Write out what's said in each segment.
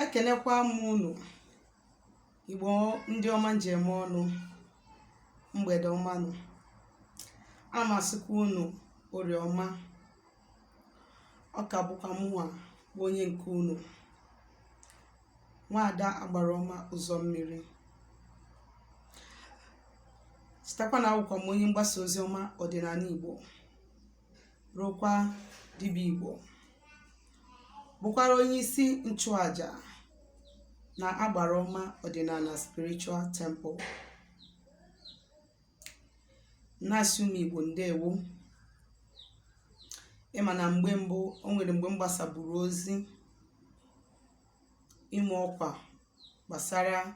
ekenekwa m unu Igbo ndị ọma njem ọnụ mgbede ọmanụ. Amasịkwa unu oriọma. Ọ ka bụkwa mụnwa bụ onye nke unu, Nwaada Agbarọma ụzọ mmiri. Sitakwa na akwụkwọ m onye mgbasa ozi ọma ọdịnala Igbo, rụkwa dibịa Igbo, bụkwara onye isi nchụaja na Agbarọma ọdịnala spiritual temple. Na-asị ụmụ Igbo ndewo. Ịma na mgbe mbụ o nwere mgbe m gbasaburu ozi ime ọkwa gbasara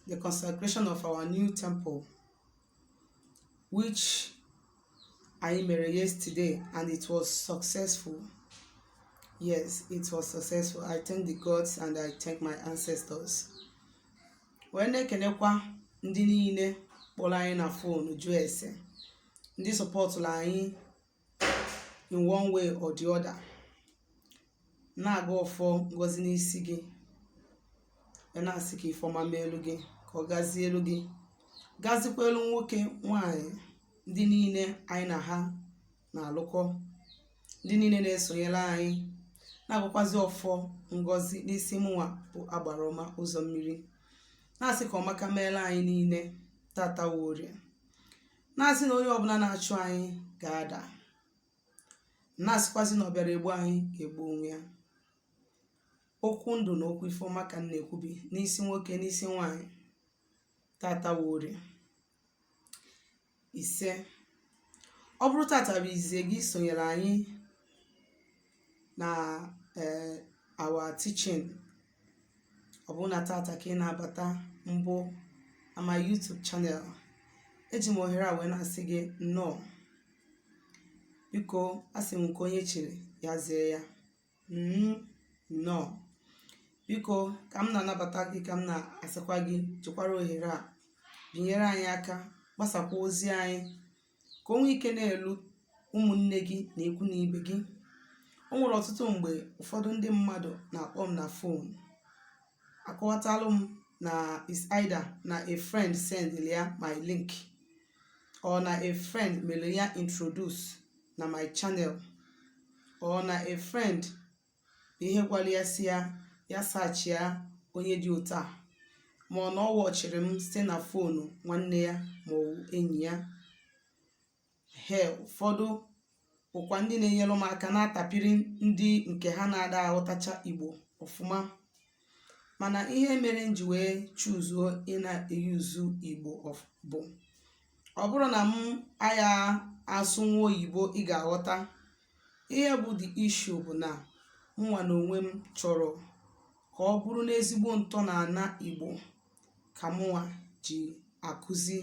the consecration of our new temple, which I made yesterday, and it was successful. Yes, it was successful. I thank the gods and I thank my ancestors. When I kenekwa ndị niile kpọrọ anyị na phone jụọ ese, ndị support anyị in one way or the other. Na-aga ọfọ ngozi n'isi gị, na-asị ka ifeọma meelu gị, ka ọ gazie elu gị, gazikwa elu nwoke nwanyị, ndị niile anyị na ha na-alụkọ, ndị niile na-esonyere anyị, na-agụkwazi ọfọ ngozi n'isi mụnwa bụ Agbarọma ụzọ mmiri. Na-asị ka ọmaka meela anyị niile tata Orie. Na-asị na onye ọbụla na-achụ anyị ga-ada. Na-asịkwazi na ọ bịara egbu anyị ga-egbu onwe ya. Okwu ndụ na okwu ifeọma ka m na-ekwubi n'isi nwoke n'isi nwanyị tata Orie. Ise, ọ bụrụ tata bụ izizi gị sonyere anyị na our teaching, ọ bụ na tata ka ị na-abata mbụ na my YouTube channel, eji m ohere a wee na-asị gị nnọọ. Biko asị m nke onye chere ya zie ya. Nnọọ. Biko ka m na-anabata gị, ka m na-asịkwa gị jikwara ohere a binyere anyị aka, gbasakwa ozi anyị ka o nwee ike na-elu ụmụnne gị na ikwu na ibe gị. O nwere ọtụtụ mgbe ụfọdụ ndị mmadụ na-akpọ m na phone, akọwatalụ m na is either na a friend send ya my link, or na a friend mere ya introduce na my channel, or na a friend ihe gwara ya si ya search ya onye dị otu a, ma ọ na ọ wọchiri m site na phone nwanne ya ma ọ bụ enyi ya. Ụfọdụ bụkwa ndị na-enyere m aka na-atapiri ndị nke ha na-ada aghọtacha Igbo ọfụma. Mana ihe mere m ji wee chuzuo ị na-eyuzu Igbo bụ, ọ bụrụ na m agha asụ nwa oyibo ị ga-aghọta. Ihe bụ the issue bụ na mụnwa na onwe m chọrọ ka ọ bụrụ n'ezigbo ntọala Igbo ka mụnwa ji akụzi.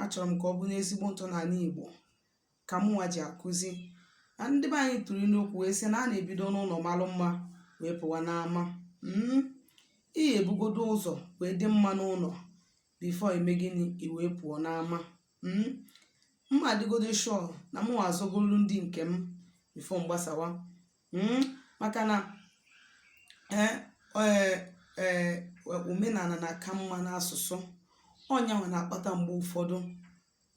Achọrọ m ka ọ bụrụ n'ezigbo ntọala Igbo ka mụnwa ji akụzi. Na ndị be anyị tụrụ n'okwu wee sị na a na-ebido n'ụlọ malụ mma wee pụwa n'ama. Ihe ebugodo ụzọ wee dị mma n'ụlọ before eme gịnị i wee pụọ n'ama. Mma adịgodo sure na mụnwa azọgolu ndị nke m before mgbasawa. Maka na omenala na-aka mma n'asụsụ. Ọnyanwa na-akpata mgbe ụfọdụ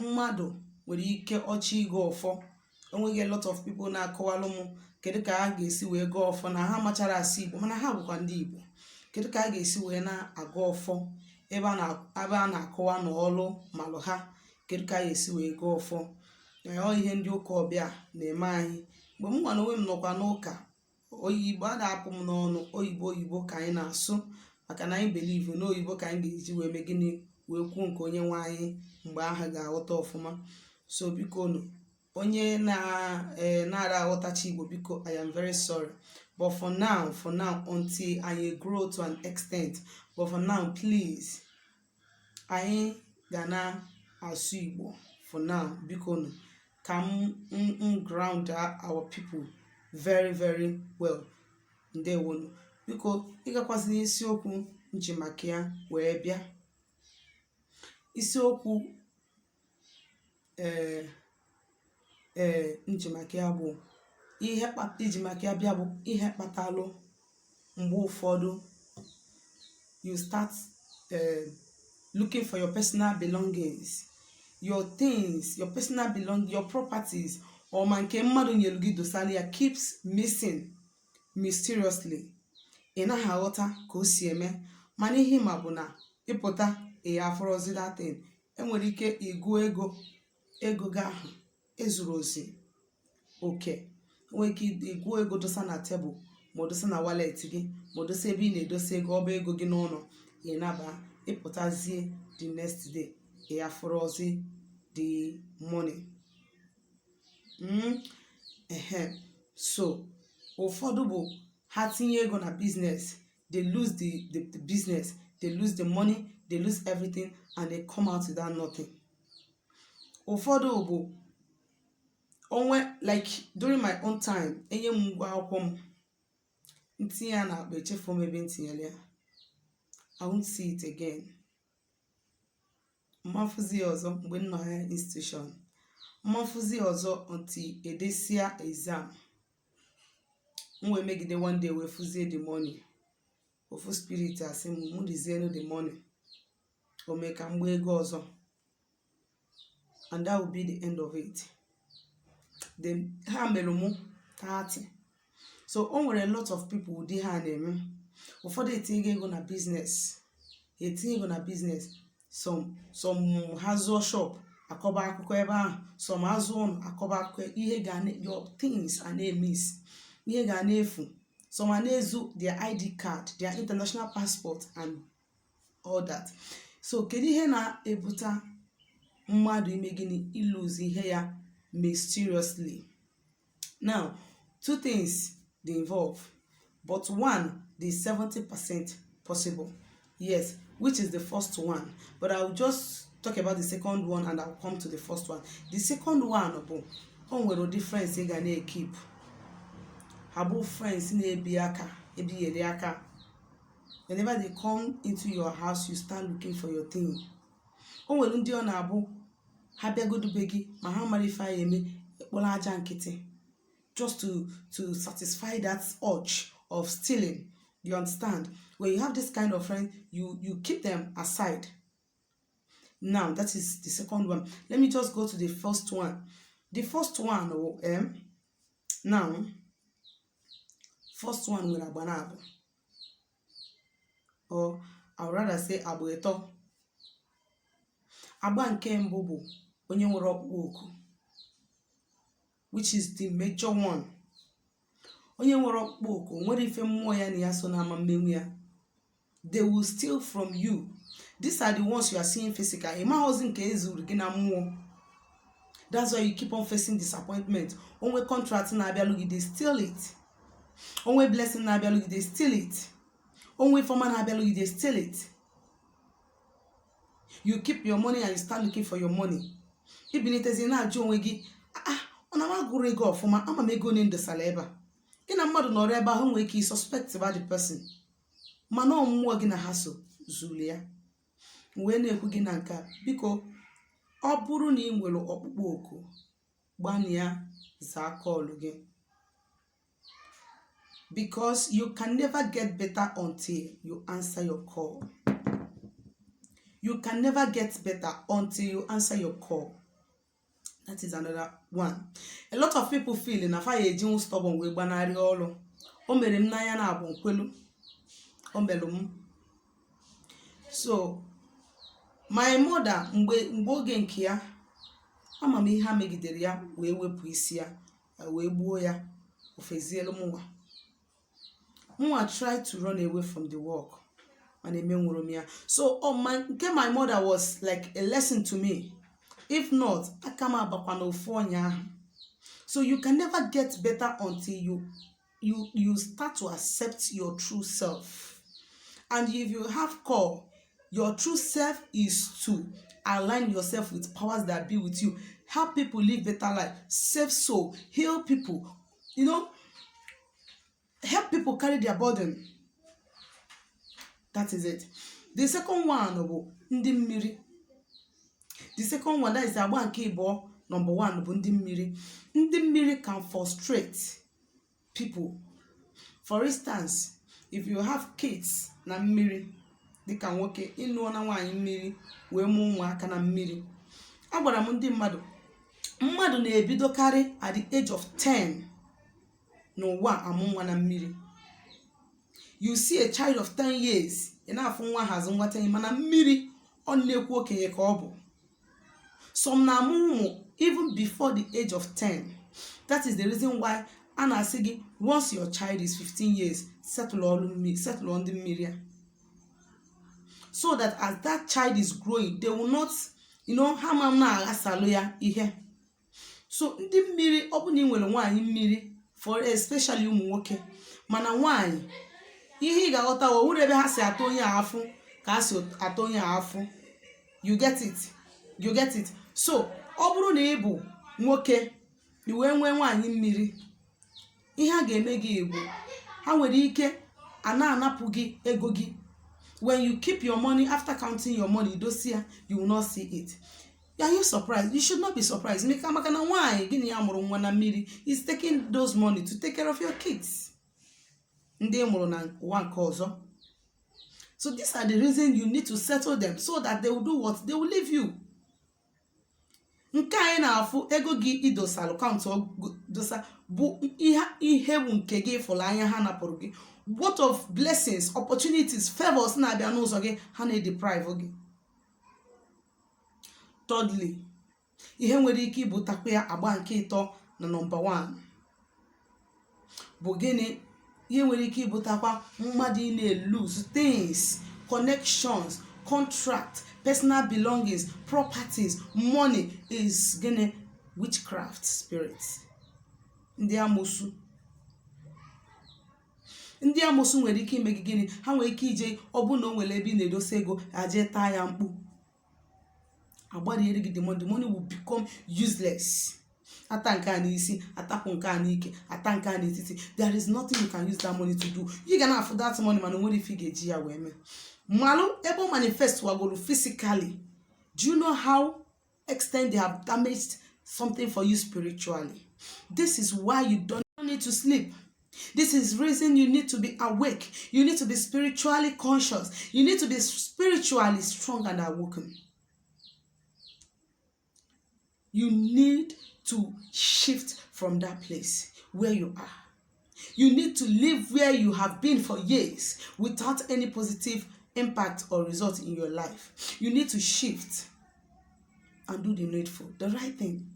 mmadụ nwere ike ọchị ịga ọfọ. Enweghị a lot of people na-akọwalụ m kedu ka ha ga-esi wee gaa ọfọ, na ha machara asị Igbo mana ha bụkwa ndị Igbo. Kedu ka ha ga-esi wee na-aga ọfọ ebe a na-akọwa na ọlụ malụ ha, kedu ka ha ga-esi wee gaa ọfọ. Ọ ihe ndị ụka ọbịa na-eme anyị. Mgbe m nwa na onwe m nọkwa n'ụka, oyibo a na-apụ m n'ọnụ, oyibo ka anyị na-asụ, maka na anyị believe na oyibo ka anyị ga-eji wee mee gịnị wee kwuo nke onye nwe anyị mgbe aha ga-aghọta ọfụma. So biko nụ, onye na-ara aghọtacha Igbo, biko I am very sorry, but for now until I grow to an extent, but for now please, anyị ga na-asụ Igbo for now. Biko nụ ka m ground our people very very well. Ndewonu. Biko ịgakwasị n'isiokwu nji maka ya wee bịa. Isiokwu nji maka ya bụ ihe iji maka ya bịa bụ ihe kpatalụ mgbe ụfọdụ you start looking for your personal belongings, your things, your personal belongings, your properties, or ma nke mmadụ nyelu gị dosara ya keeps missing mysteriously. Ị naghị aghọta ka o si eme, mana ihe ma bụ na ịpụta afọrọzi that thing. Enwere ike ịgụ ego gị ahụ ezuru ozi oke. Enwere ike ịgụ ego dosa na tebụl, ma dosa na wallet gị, ma dosa ebe ị na-edosa ego, ọba ego gị n'ụlọ. Ị naba ịpụtazie the next day afọrọzi the money. So ụfọdụ bụ ha tinye ego na business, they lose the business, they lose the money, they lose everything, and they come out without nothing. Ụfọdụ bụ onwe, like during my own time, enye m ngwa akwụkwọ m ntinye ya na akpa, echefu m ebe ntinyere ya. I won't see it again. Mmafuzi ọzọ mgbe m nọ higher institution, mmafuzi ọzọ until edesia exam. Mwe megide one day we fuzie the money. Ofu spirit asị m dizienu the money. O mee ka mgbe ego ọzọ. And that will be the end of it. Then ha mere mụ 30. So o nwere a lot of people ụdị ha na-eme. Ụfọdụ etinye ego na business. Etinye ego na business. Some ha zụọ shop, akọba akụkọ ebe ahụ. Some ha zụọ ụlọ, akọba akụkọ. Ihe ga your things are na-emiss. Ihe ga na-efu. Some ha na-ezu their ID card, their international passport and all that. So kedu ihe na-ebuta mmadụ ime gịnị ilose ihe ya mysteriously? Now, two things they involve, but one, the 70% possible. Yes, which is the first one. But I will just talk about the second one and I'll come to the first one. The second one, onwere difference ị ga na-keep. Habu friends na-ebi aka, ebiyere aka. Whenever they come into your house, you start looking for your thing. Onwere ndị ọ na-abụ ha bịagodu be gị ma ha mara ife anyị eme ekpọrọ aja nkịtị, just to satisfy that urge of stealing. You understand? When you have this kind of friend, you keep them aside. Now, that is the second one. Let me just go to the first one. The first one, now, first one will agbanabo, or I would rather say abueto. Agba nke mbụ bụ onye nwere ọkpụkpọ oku, which is the major one. Onye nwere ọkpụkpọ oku nwere ife mmụọ ya na ya so na ama mmenwu ya. They will steal from you. These are the ones you are seeing physical. Imagine nke ezuru gị na mmụọ. That's why you keep on facing disappointment. Onwe contract na-abịa lụgị, they steal it. Onwe blessing na-abịa lụgị, they steal it. Onwe forma na-abịa lụgị, they steal it. You keep your money and you start looking for your money. Ibinitezi na-ajụ onwe gị, ona ma gụrụ ego ọfụma, ama m ego onye ndosara ebe a. Gị na mmadụ nọrọ ebe ahụ nwee ike suspect about the person, mana ọmụmụ gị na ha so zuru ya. Wee na-ekwu gị na nke biko ọ bụrụ na ị nwere ọkpụkpọ oku, gbania zaa call gị. Because you can never get better until you answer your call. You can never get better until you answer your call. That is another one. A lot of people feel na fa eji stubborn we gbanarị ọrụ. O mere m n'anya na abụ nkwelu. O melu m. So, my mother mgbe oge nke ya, ama m ihe ha megidere ya wee wepụ isi ya, wee gbuo ya, ofezielu mụnwa. Mụnwa tried to run away from the work. So my mother was like a lesson to me. If not, akama bakwano fonya. So you can never get better until you start to accept your true self. And if you have call, your true self is to align yourself with powers that be with you. Help people live better life, save soul, heal people, help people carry their burden. That is it. The second one, ndị mmiri. The second one, that is agba nke ịbọ, number one, bụ ndị mmiri. Ndị mmiri can frustrate people. For instance, if you have kids na mmiri dịka nwoke ịnụọ na nwaanyị mmiri wee mụọ ụmụaka na mmiri, agwara m ndị mmadụ na-ebidokarị at the age of 10 n'ụwa amụ nwa na mmiri. You see a child of 10 years ị na-afụ nwa hazi nwa 10 mana mmiri ọ na-ekwu okenye ka ọ bụ. Some na-amụ ụmụ even before the age of 10. That is the reason why a na-asị gị once your child is 15 years settle on the mmiri, so that as that child is growing they will not, ha ma na-aghasalụ ya ihe. So ndị mmiri, ọ bụ na ị nwere nwaanyị mmiri, for especially ụmụ nwoke, mana nwaanyị ihe ị ga-aghọta wụrụ ebe ha si atọ onye afụ ka ha si atọ onye afụ. You get it? So ọ bụrụ na ị bụ nwoke i wee nwee nwaanyị mmiri, ihe a ga-eme gị bụ ha nwere ike a na-anapụ gị ego gị. When you keep your money, after counting your money, you will not see it. Are you surprised? You should not be surprised. Maka na nwaanyị gịnị ya mụrụ nwa na mmiri is taking those money to take care of your kids. Ndị mụrụ na ụwa nke ọzọ. So these are the reasons you need to settle them so that they will do what? They will leave you. Nke anyị na-afụ ego gị idosalụ kaụntụ dosa bụ ihe bụ nke gị fụrụ anya ha napụrụ gị. What of blessings, opportunities, favors na-abịa n'ụzọ gị ha na-deprive gị. Thirdly, ihe nwere ike ibutakwa ya agba nke ịtọ na number 1 bụ gịnị? Ihe nwere ike ibutakwa mmadụ ị na-lose things, connections, contract, personal belongings, properties, money is gịnị? Witchcraft spirits. Ndị amosu nwere ike ime gị gịnị? Ha nwere ike ije ọ bụ na o nwere ebe ị na-edosa ego aje taa ya mkpu, agbariere gị the money will become useless. Ata nke a n'isi, atapụ nke a n'ike, ata nke a n'etiti. There is nothing you can use that money to do. You gonna afford that money mana nwere ife ga-eji ya wee mee. Malụ ebe o manifest wagoro physically. Do you know how extent they have damaged something for you spiritually? This is why you don't need to sleep. This is reason you need to be awake. You need to be spiritually conscious. You need to be spiritually strong and awoken. You need to shift from that place where you are. You need to live where you have been for years without any positive impact or result in your life. You need to shift and do the needful, the right thing.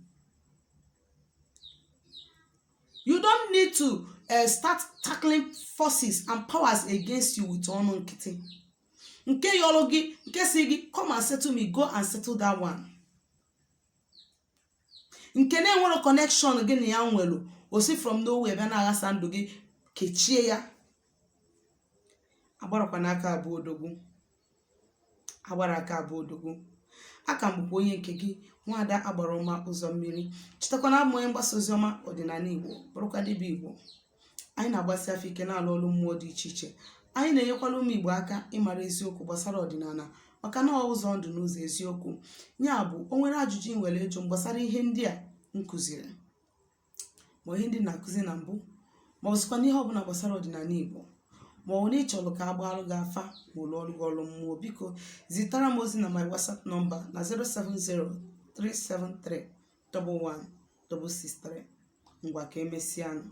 You don't need to start tackling forces and powers against you with ọnụ nkịtị. Nke yọrọ gị, nke si gị, come and settle me, go and settle that one. Nke na-enwere connection gị na ya nwelu, osi from nowhere bịa na-aghasa ndụ gị, kechie ya. Agbarakwa n'aka abụọ odogwu. Agbara aka abụọ odogwu. Aka m bụkwa onye nke gị, Nwaada Agbaroma Ụzọ Mmiri. Chetakwa na abụ onye mgbasa oziọma ọdịnala Igbo, bụrụkwa dibịa Igbo. Anyị na-agbasi afọ ike na-alụ ọrụ mmụọ dị iche iche. Anyị na-enyekwala ụmụ Igbo aka ịmara eziokwu gbasara ọdịnala, maka na ụzọ ndụ n'ụzọ eziokwu. Ya bụ, o nwere ajụjụ ị nwere ịjụ gbasara ihe ndị a nkụziri, ma ihe ndị na-akụzi na mbụ, ma ọzọkwa n'ihe ọbụla gbasara ọdịnala Igbo, ma ọ na ịchọrọ ka agbalụ gị afa ma ụlọ ọrụ gị ọrụ mmụọ, biko zitara m ozi na my WhatsApp number na 07037311663. Ngwa ka emesịa.